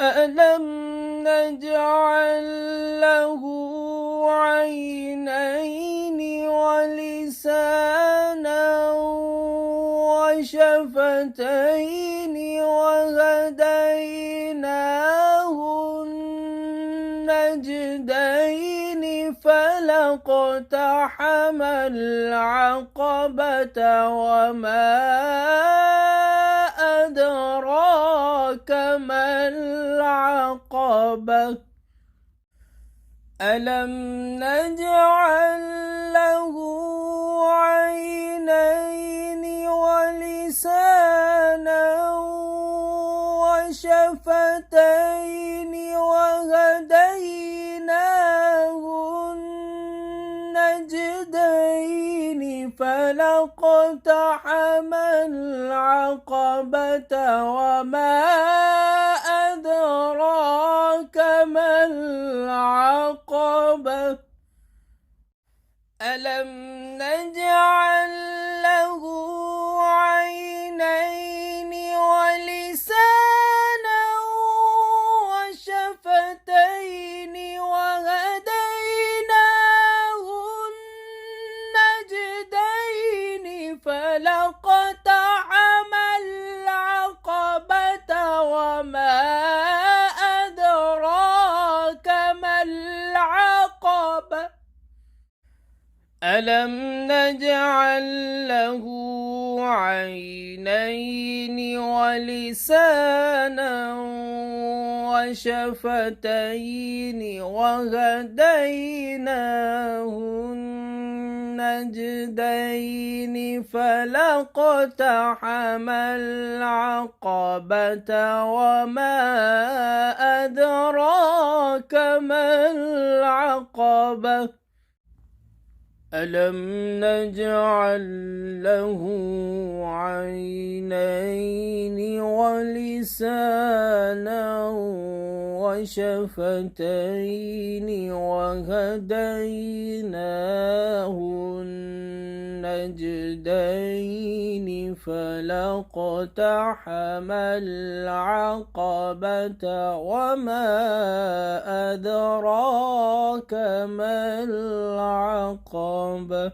ألم نجعل له عينين ولسانا وشفتين وهديناه النجدين فلاقتحم العقبة وما أدراك ما العقبة ألم نجعل له عينين ولسانا وشفتين وهديناه النجدين فلاقتحم العقبة وما أدراك ما العقبة ألم نجعل له عينين ولسانا وشفتين وهديناه النجدين فلاقتحم العقبة وما أدراك ما العقبة ألم نجعل له عينين ولسانا وشفتين وهديناه النجدين فلاقتحم العقبة وما أدراك ما العقبة ألم نجعل له عينين ولسانا وشفتين وهديناه النجدين فلاقتحم العقبة وما أدراك ما العقبة